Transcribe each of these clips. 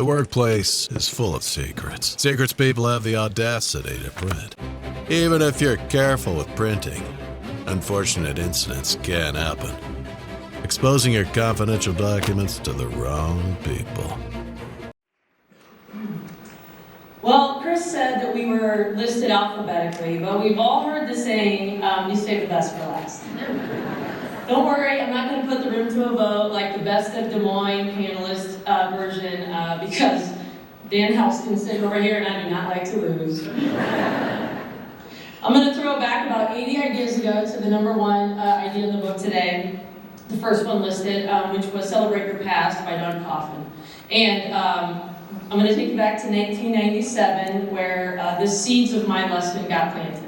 The workplace is full of secrets. Secrets people have the audacity to print. Even if you're careful with printing, unfortunate incidents can happen, exposing your confidential documents to the wrong people. Well, Chris said that we were listed alphabetically, but we've all heard the saying, you save the best for last. Don't worry, I'm not going to put the room to a vote like the Best of Des Moines panelist version, because Dan House can sit over here and I do not like to lose. I'm going to throw it back about 80 ideas ago to the number one idea in the book today. The first one listed, which was Celebrate Your Past by Don Coffin. And I'm going to take you back to 1997, where the seeds of my lesson got planted.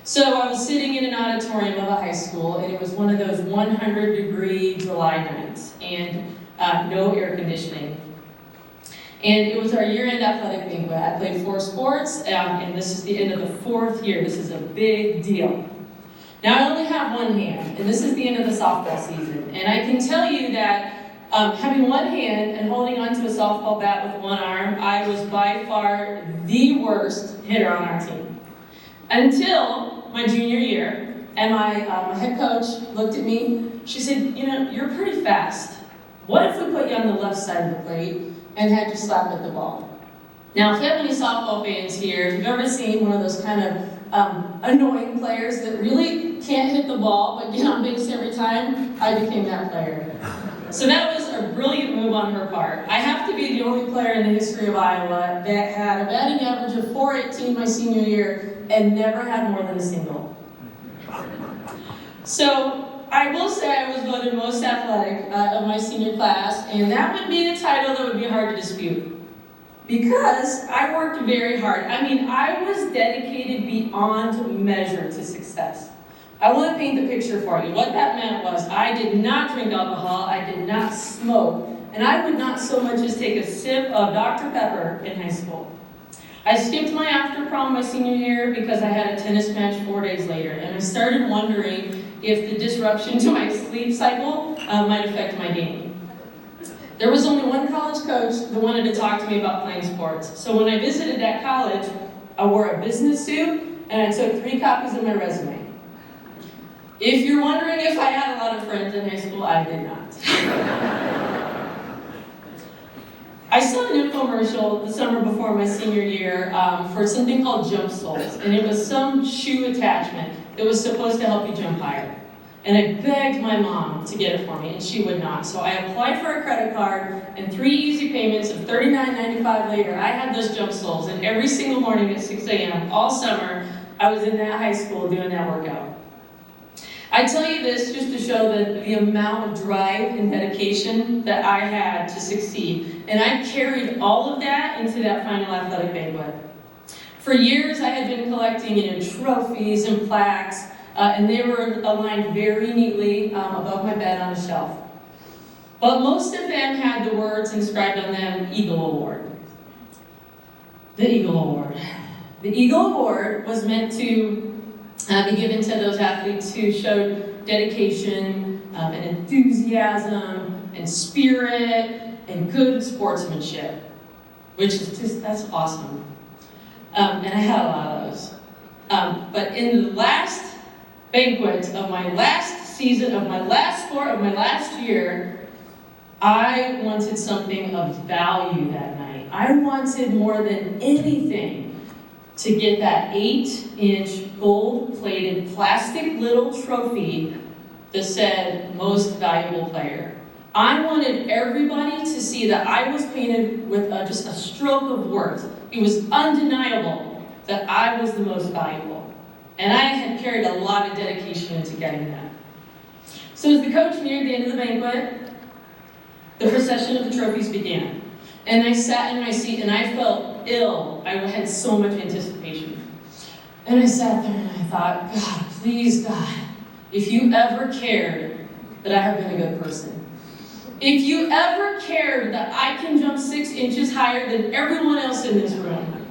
So I was sitting in an auditorium of a high school, and it was one of those 100-degree July nights, and no air conditioning. And it was our year-end athletic banquet. I played 4 sports, and this is the end of the 4th year. This is a big deal. Now, I only have one hand, and this is the end of the softball season. And I can tell you that having one hand and holding onto a softball bat with one arm, I was by far the worst hitter on our team. Until my junior year, and my head coach looked at me. She said, you're pretty fast. What if we put you on the left side of the plate and had you slap at the ball? Now, if you have any softball fans here, if you've ever seen one of those kind of annoying players that really can't hit the ball but get on base every time, I became that player. So that was a brilliant move on her part. I have to be the only player in the history of Iowa that had a batting average of .418 my senior year and never had more than a single. So I will say I was voted most athletic of my senior class, and that would be a title that would be hard to dispute. Because I worked very hard. I mean, I was dedicated beyond measure to success. I want to paint the picture for you. What that meant was I did not drink alcohol, I did not smoke, and I would not so much as take a sip of Dr. Pepper in high school. I skipped my after prom my senior year because I had a tennis match 4 days later, and I started wondering if the disruption to my sleep cycle might affect my game. There was only one college coach that wanted to talk to me about playing sports, so when I visited that college, I wore a business suit and I took 3 copies of my resume. If you're wondering if I had a lot of friends in high school, I did not. I saw an infomercial the summer before my senior year for something called Jump Soles, and it was some shoe attachment that was supposed to help you jump higher. And I begged my mom to get it for me, and she would not. So I applied for a credit card, and 3 easy payments of $39.95 later, I had those Jump Soles, and every single morning at 6 a.m., all summer, I was in that high school doing that workout. I tell you this just to show the amount of drive and dedication that I had to succeed. And I carried all of that into that final athletic banquet. For years, I had been collecting trophies and plaques, and they were aligned very neatly above my bed on a shelf. But most of them had the words inscribed on them, Eagle Award. The Eagle Award. The Eagle Award was meant to be given to those athletes who showed dedication and enthusiasm and spirit and good sportsmanship, which is just, that's awesome. And I had a lot of those. But in the last banquet of my last season, of my last sport, of my last year, I wanted something of value that night. I wanted more than anything to get that 8-inch gold-plated plastic little trophy that said most valuable player. I wanted everybody to see that I was painted with just a stroke of worth. It was undeniable that I was the most valuable. And I had carried a lot of dedication into getting that. So as the coach neared the end of the banquet, the procession of the trophies began. And I sat in my seat and I felt ill. I had so much anticipation. And I sat there and I thought, God, please, God, if you ever cared that I have been a good person, if you ever cared that I can jump 6 inches higher than everyone else in this room,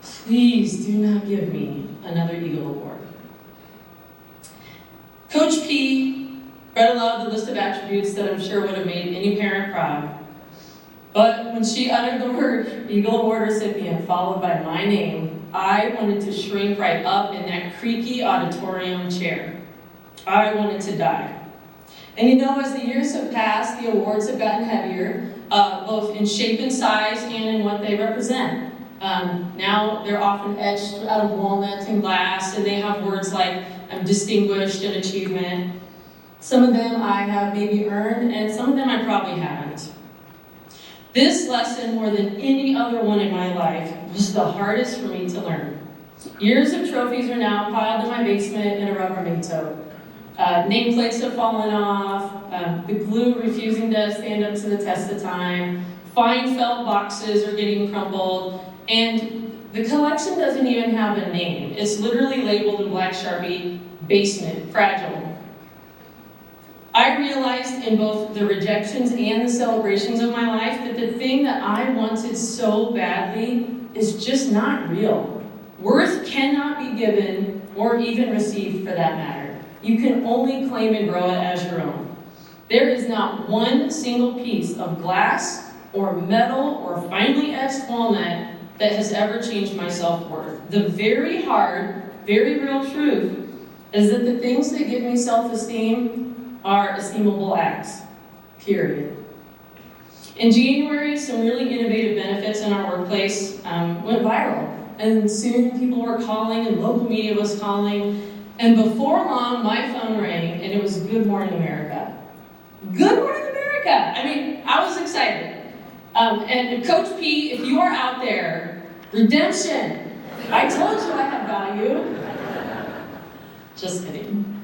please do not give me another Eagle Award. Coach P read aloud the list of attributes that I'm sure would have made any parent proud. But when she uttered the word Eagle Award recipient followed by my name, I wanted to shrink right up in that creaky auditorium chair. I wanted to die. And you know, as the years have passed, the awards have gotten heavier, both in shape and size and in what they represent. Now they're often etched out of walnut and glass, and they have words like distinguished and achievement. Some of them I have maybe earned, and some of them I probably haven't. This lesson, more than any other one in my life, was the hardest for me to learn. Years of trophies are now piled in my basement in a Rubbermaid tote. Nameplates have fallen off, the glue refusing to stand up to the test of time, fine felt boxes are getting crumpled, and the collection doesn't even have a name. It's literally labeled in black Sharpie, basement, fragile. I realized in both the rejections and the celebrations of my life that the thing that I wanted so badly is just not real. Worth cannot be given or even received for that matter. You can only claim and grow it as your own. There is not one single piece of glass or metal or finely etched walnut that has ever changed my self-worth. The very hard, very real truth is that the things that give me self-esteem are esteemable acts, period. In January, some really innovative benefits in our workplace went viral. And soon people were calling and local media was calling. And before long, my phone rang and it was Good Morning America. Good Morning America! I mean, I was excited. And Coach P, if you are out there, redemption. I told you I have value. Just kidding.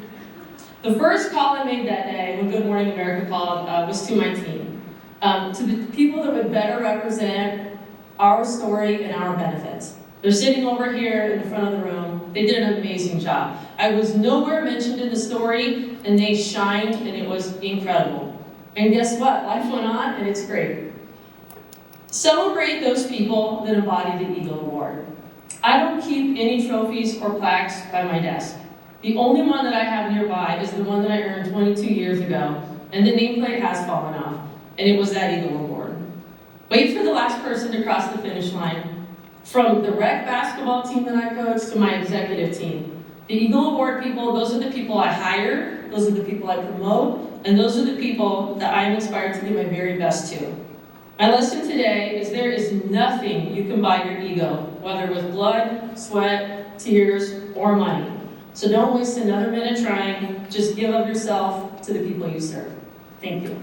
The first call I made that day when Good Morning America called was to my team. To the people that would better represent our story and our benefits. They're sitting over here in the front of the room. They did an amazing job. I was nowhere mentioned in the story, and they shined, and it was incredible. And guess what? Life went on, and it's great. Celebrate those people that embody the Eagle Award. I don't keep any trophies or plaques by my desk. The only one that I have nearby is the one that I earned 22 years ago, and the nameplate has fallen off, and it was that Eagle Award. Wait for the last person to cross the finish line. From the rec basketball team that I coach to my executive team. The Eagle Award people, those are the people I hire, those are the people I promote, and those are the people that I am inspired to do my very best to. My lesson today is there is nothing you can buy your ego, whether with blood, sweat, tears, or money. So don't waste another minute trying, just give of yourself to the people you serve. Thank you.